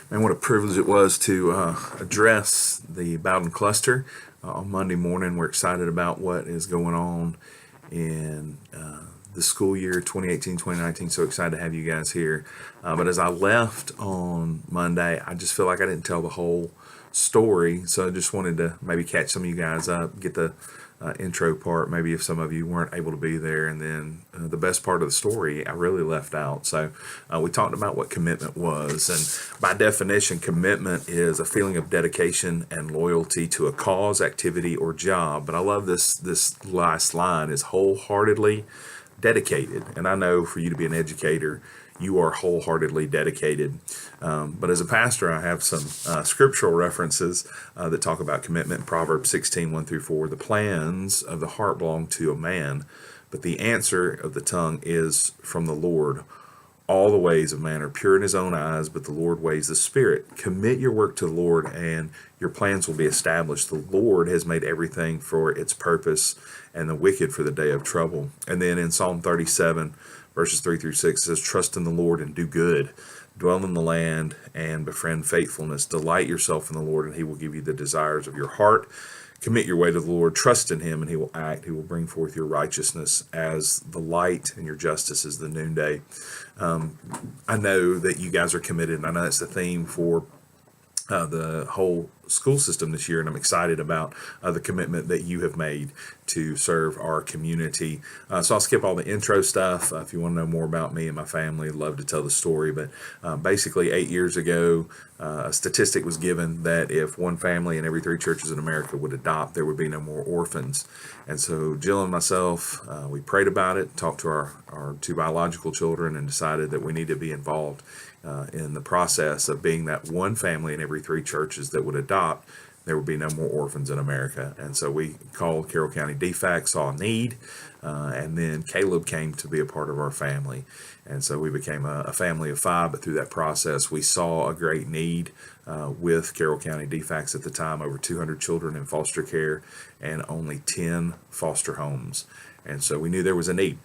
And what a privilege it was to address the Bowdon cluster on Monday morning. We're excited about what is going on in the school year 2018-2019. So excited to have you guys here. But as I left on Monday, I just feel like I didn't tell the whole story. So I just wanted to maybe catch some of you guys up, get the intro part, maybe if some of you weren't able to be there, and then the best part of the story I really left out. So we talked about what commitment was, and by definition, commitment is a feeling of dedication and loyalty to a cause, activity, or job. But I love this last line is wholeheartedly dedicated. And I know for you to be an educator, you are wholeheartedly dedicated. But as a pastor, I have some scriptural references that talk about commitment. Proverbs 16, 1 through 4. The plans of the heart belong to a man, but the answer of the tongue is from the Lord. All the ways of man are pure in his own eyes, but the Lord weighs the spirit. Commit your work to the Lord, and your plans will be established. The Lord has made everything for its purpose, and the wicked for the day of trouble. And then in Psalm 37, verses 3 through 6, it says, trust in the Lord and do good. Dwell in the land and befriend faithfulness. Delight yourself in the Lord, and he will give you the desires of your heart. Commit your way to the Lord, trust in him, and he will act. He will bring forth your righteousness as the light and your justice as the noonday. I know that you guys are committed, and I know that's the theme for the whole school system this year, and I'm excited about the commitment that you have made to serve our community. So I'll skip all the intro stuff. If you want to know more about me and my family, I'd love to tell the story. But basically 8 years ago, a statistic was given that if one family in every 3 churches in America would adopt, there would be no more orphans. And so Jill and myself, we prayed about it, talked to our 2 biological children, and decided that we need to be involved in the process of being that one family in every 3 churches that would adopt. There would be no more orphans in America. And so we called Carroll County DFAC, saw a need, and then Caleb came to be a part of our family. And so we became a family of 5, but through that process, we saw a great need with Carroll County DFACs at the time, over 200 children in foster care and only 10 foster homes. And so we knew there was a need.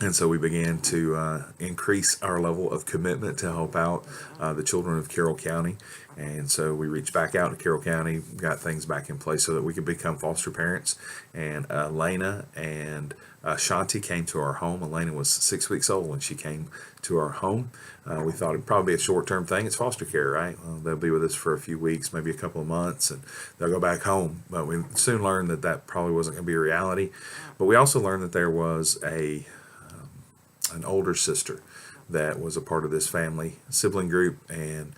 And so we began to increase our level of commitment to help out the children of Carroll County. And so we reached back out to Carroll County, got things back in place so that we could become foster parents. And Elena and Shanti came to our home. Elena was 6 weeks old when she came to our home. We thought it'd probably be a short-term thing. It's foster care, right? They'll be with us for a few weeks, maybe a couple of months, and they'll go back home. But we soon learned that that probably wasn't going to be a reality. But we also learned that there was an older sister that was a part of this family sibling group, and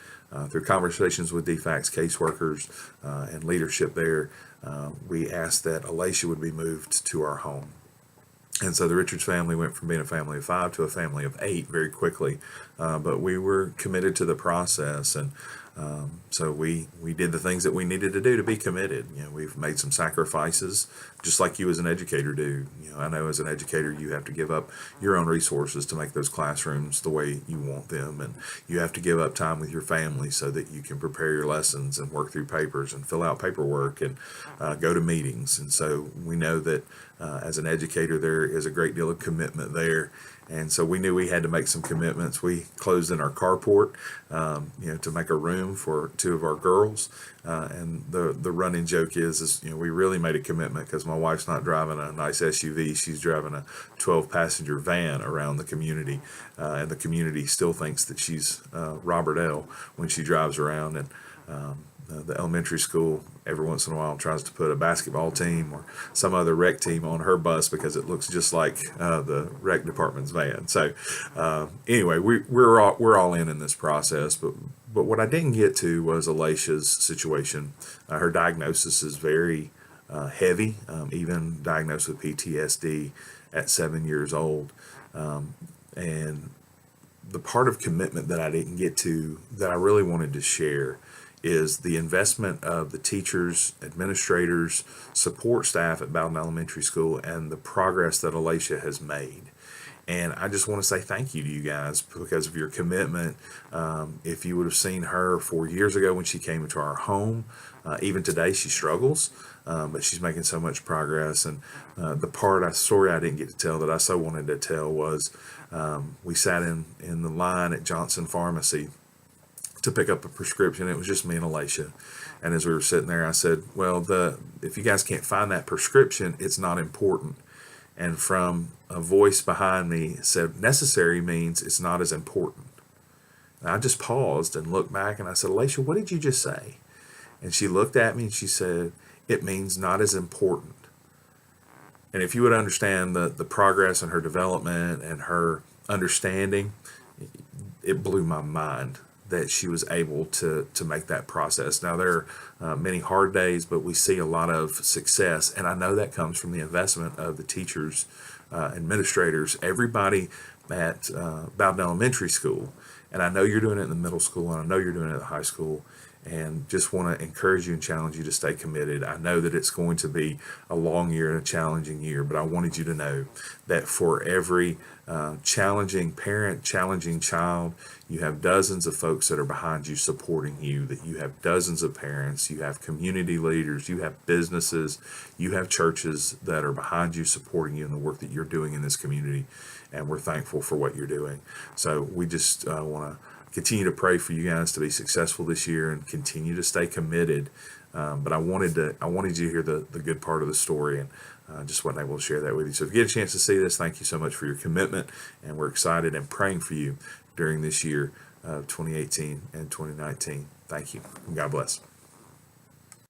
through conversations with DFAC's caseworkers and leadership there, we asked that Alicia would be moved to our home. And so the Richards family went from being a family of 5 to a family of 8 very quickly, but we were committed to the process, and so we did the things that we needed to do to be committed. You know, we've made some sacrifices, just like you as an educator do. You know, I know as an educator you have to give up your own resources to make those classrooms the way you want them, and you have to give up time with your family so that you can prepare your lessons and work through papers and fill out paperwork and go to meetings. And so we know that as an educator there is a great deal of commitment there. And so we knew we had to make some commitments. We closed in our carport, to make a room for 2 of our girls. And the running joke is we really made a commitment because my wife's not driving a nice SUV. She's driving a 12-passenger van around the community. And the community still thinks that she's Robert L. when she drives around. And the elementary school every once in a while tries to put a basketball team or some other rec team on her bus because it looks just like the rec department's van. So anyway, we're all in this process. But what I didn't get to was Alicia's situation. Her diagnosis is very heavy, even diagnosed with PTSD at 7 years old. And the part of commitment that I didn't get to that I really wanted to share is the investment of the teachers, administrators, support staff at Bowdon Elementary School, and the progress that Alicia has made. And I just want to say thank you to you guys because of your commitment. If you would have seen her 4 years ago when she came into our home, even today she struggles, but she's making so much progress. And the story I didn't get to tell that I so wanted to tell was we sat in the line at Johnson Pharmacy to pick up a prescription. It was just me and Alicia. And as we were sitting there, I said, well, if you guys can't find that prescription, it's not important. And from a voice behind me said, necessary means it's not as important. And I just paused and looked back and I said, Alicia, what did you just say? And she looked at me and she said, it means not as important. And if you would understand the progress in her development and her understanding, it blew my mind that she was able to make that process. Now, there are many hard days, but we see a lot of success. And I know that comes from the investment of the teachers, administrators, everybody at Bowdon Elementary School. And I know you're doing it in the middle school, and I know you're doing it at the high school. And just want to encourage you and challenge you to stay committed. I know that it's going to be a long year and a challenging year, but I wanted you to know that for every challenging parent, challenging child, you have dozens of folks that are behind you supporting you, that you have dozens of parents, you have community leaders, you have businesses, you have churches that are behind you supporting you in the work that you're doing in this community. And we're thankful for what you're doing. So we just want to continue to pray for you guys to be successful this year and continue to stay committed. But I wanted you to hear the good part of the story, and just wasn't able to share that with you. So if you get a chance to see this, thank you so much for your commitment, and we're excited and praying for you during this year of 2018 and 2019. Thank you. God bless.